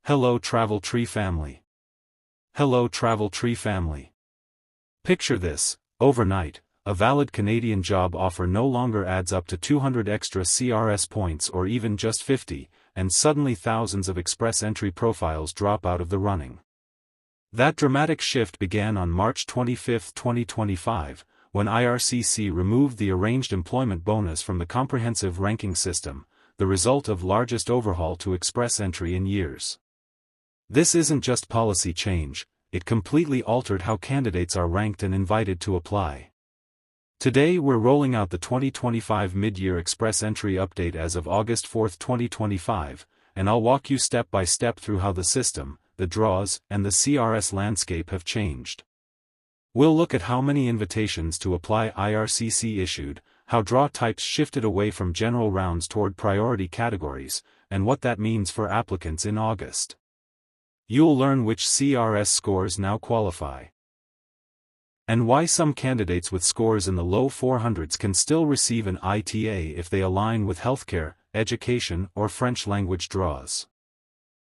Hello Travel Tree family. Hello Travel Tree family. Picture this: overnight, a valid Canadian job offer no longer adds up to 200 extra CRS points or even just 50, and suddenly thousands of Express Entry profiles drop out of the running. That dramatic shift began on March 25, 2025, when IRCC removed the arranged employment bonus from the comprehensive ranking system, the result of largest overhaul to Express Entry in years. This isn't just policy change, it completely altered how candidates are ranked and invited to apply. Today we're rolling out the 2025 Mid-Year Express Entry update as of August 4, 2025, and I'll walk you step by step through how the system, the draws, and the CRS landscape have changed. We'll look at how many invitations to apply IRCC issued, how draw types shifted away from general rounds toward priority categories, and what that means for applicants in August. You'll learn which CRS scores now qualify, and why some candidates with scores in the low 400s can still receive an ITA if they align with healthcare, education, or French language draws.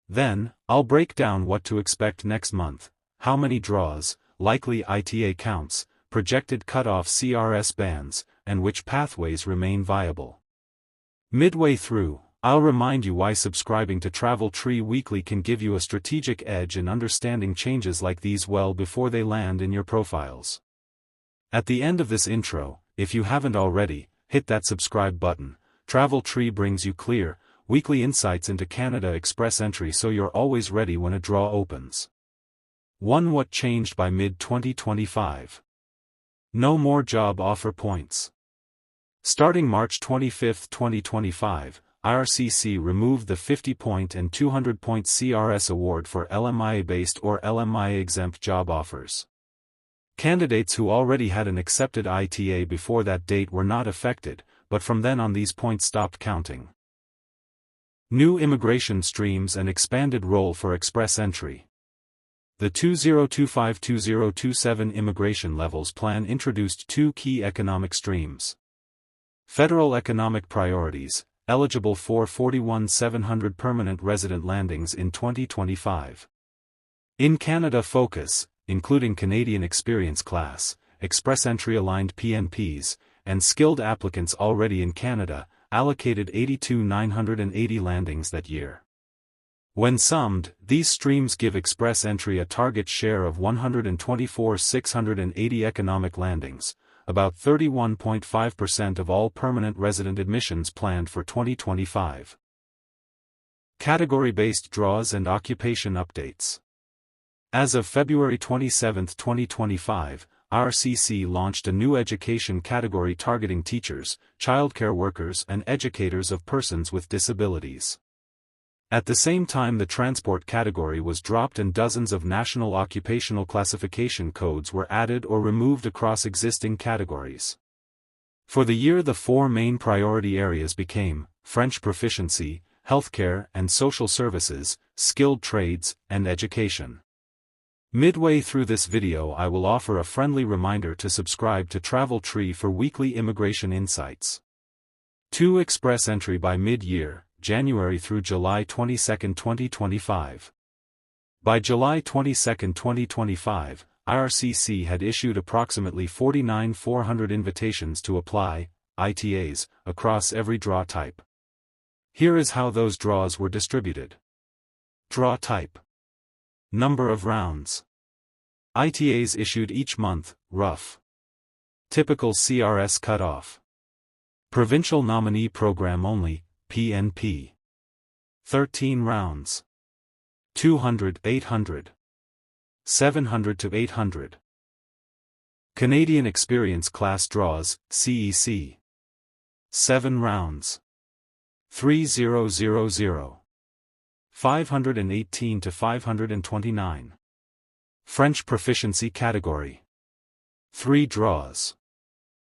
Then, I'll break down what to expect next month, how many draws, likely ITA counts, projected cutoff CRS bands, and which pathways remain viable. Midway through, I'll remind you why subscribing to Travel Tree Weekly can give you a strategic edge in understanding changes like these well before they land in your profiles. At the end of this intro, if you haven't already, hit that subscribe button. Travel Tree brings you clear, weekly insights into Canada Express Entry so you're always ready when a draw opens. 1. What changed by mid-2025? No more job offer points. Starting March 25, 2025, IRCC removed the 50-point and 200-point CRS award for LMIA-based or LMIA-exempt job offers. Candidates who already had an accepted ITA before that date were not affected, but from then on these points stopped counting. New immigration streams and expanded role for Express Entry. The 2025-2027 Immigration Levels Plan introduced two key economic streams. Federal Economic Priorities, eligible for 41,700 permanent resident landings in 2025. In Canada Focus, including Canadian Experience Class, Express Entry aligned PNPs, and skilled applicants already in Canada, allocated 82,980 landings that year. When summed, these streams give Express Entry a target share of 124,680 economic landings, about 31.5% of all permanent resident admissions planned for 2025. Category-based draws and occupation updates. As of February 27, 2025, IRCC launched a new education category targeting teachers, childcare workers and educators of persons with disabilities. At the same time, the transport category was dropped and dozens of national occupational classification codes were added or removed across existing categories. For the year, the four main priority areas became French proficiency, healthcare and social services, skilled trades, and education. Midway through this video, I will offer a friendly reminder to subscribe to Travel Tree for weekly immigration insights. 2. Express Entry by mid-year, January through July 22, 2025. By July 22, 2025, IRCC had issued approximately 49,400 invitations to apply, ITAs, across every draw type. Here is how those draws were distributed. Draw type. Number of rounds. ITAs issued each month, rough. Typical CRS cutoff. Provincial Nominee Program only, PNP. 13 rounds. 200, 800. 700 to 800. Canadian Experience Class Draws, CEC. 7 rounds. 3000. 518 to 529. French Proficiency Category. 3 draws.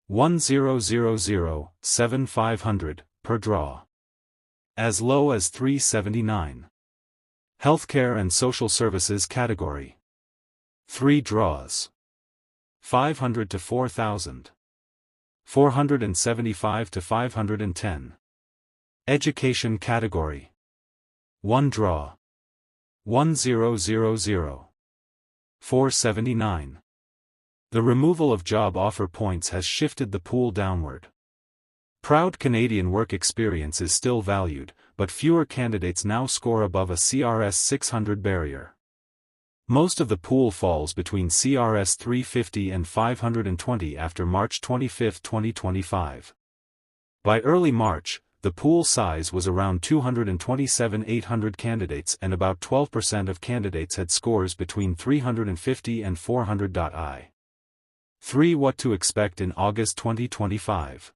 1000, 7500, per draw. As low as 379. Healthcare and Social Services Category. 3 draws. 500 to 4,000. 475 to 510. Education Category. 1 draw. 1000. 479. The removal of job offer points has shifted the pool downward. Proud Canadian work experience is still valued, but fewer candidates now score above a CRS 600 barrier. Most of the pool falls between CRS 350 and 520 after March 25, 2025. By early March, the pool size was around 227,800 candidates and about 12% of candidates had scores between 350 and 400. 3. What to expect in August 2025.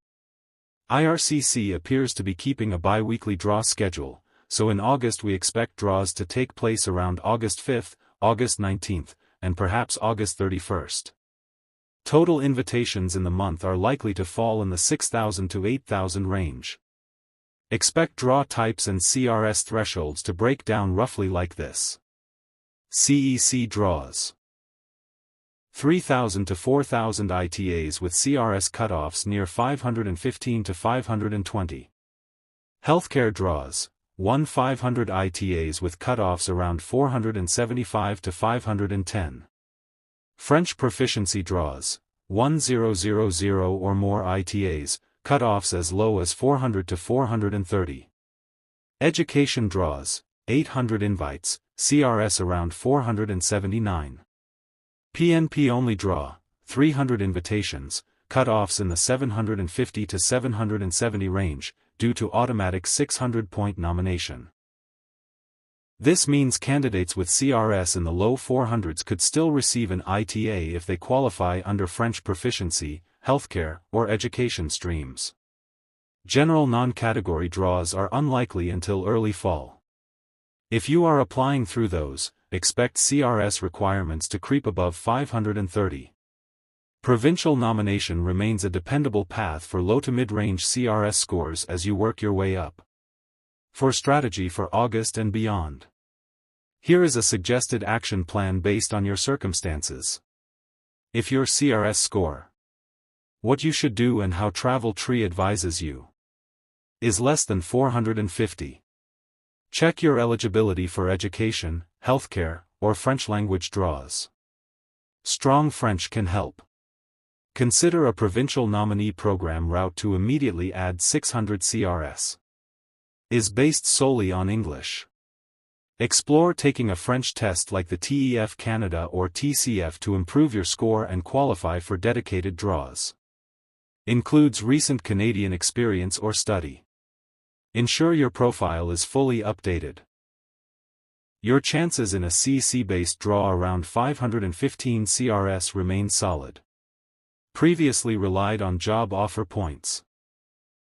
IRCC appears to be keeping a bi-weekly draw schedule, so in August we expect draws to take place around August 5th, August 19th, and perhaps August 31st. Total invitations in the month are likely to fall in the 6,000 to 8,000 range. Expect draw types and CRS thresholds to break down roughly like this. CEC draws. 3,000 to 4,000 ITAs with CRS cutoffs near 515 to 520. Healthcare draws. 1,500 ITAs with cutoffs around 475 to 510. French proficiency draws. 1,000 or more ITAs, cutoffs as low as 400 to 430. Education draws. 800 invites, CRS around 479. PNP only draw, 300 invitations, cutoffs in the 750 to 770 range, due to automatic 600-point nomination. This means candidates with CRS in the low 400s could still receive an ITA if they qualify under French proficiency, healthcare, or education streams. General non-category draws are unlikely until early fall. If you are applying through those, expect CRS requirements to creep above 530. Provincial nomination remains a dependable path for low to mid-range CRS scores as you work your way up. For strategy for August and beyond. Here is a suggested action plan based on your circumstances. If your CRS score, what you should do and how Travel Tree advises you, is less than 450. Check your eligibility for education, healthcare, or French language draws. Strong French can help. Consider a provincial nominee program route to immediately add 600 CRS. Is based solely on English. Explore taking a French test like the TEF Canada or TCF to improve your score and qualify for dedicated draws. Includes recent Canadian experience or study. Ensure your profile is fully updated. Your chances in a CC-based draw around 515 CRS remain solid. Previously relied on job offer points.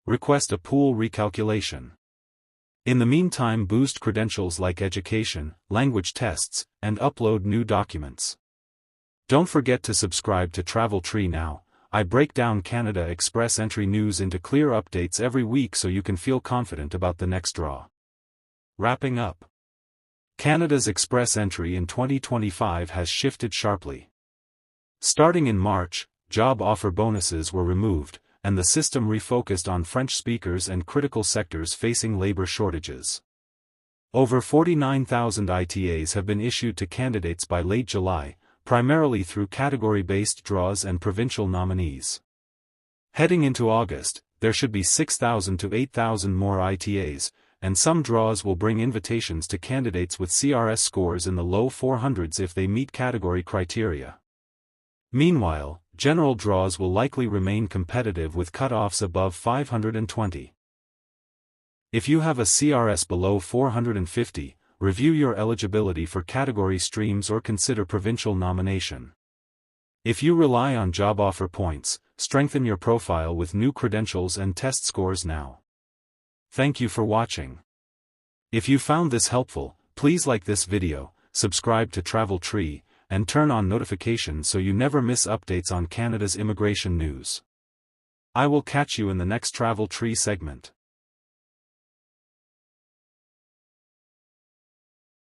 Request a pool recalculation. In the meantime, boost credentials like education, language tests, and upload new documents. Don't forget to subscribe to Travel Tree now. I break down Canada Express Entry news into clear updates every week so you can feel confident about the next draw. Wrapping up. Canada's Express Entry in 2025 has shifted sharply. Starting in March, job offer bonuses were removed, and the system refocused on French speakers and critical sectors facing labor shortages. Over 49,000 ITAs have been issued to candidates by late July, primarily through category-based draws and provincial nominees. Heading into August, there should be 6,000 to 8,000 more ITAs, and some draws will bring invitations to candidates with CRS scores in the low 400s if they meet category criteria. Meanwhile, general draws will likely remain competitive with cutoffs above 520. If you have a CRS below 450, review your eligibility for category streams or consider provincial nomination. If you rely on job offer points, strengthen your profile with new credentials and test scores now. Thank you for watching. If you found this helpful, please like this video, subscribe to Travel Tree, and turn on notifications so you never miss updates on Canada's immigration news. I will catch you in the next Travel Tree segment.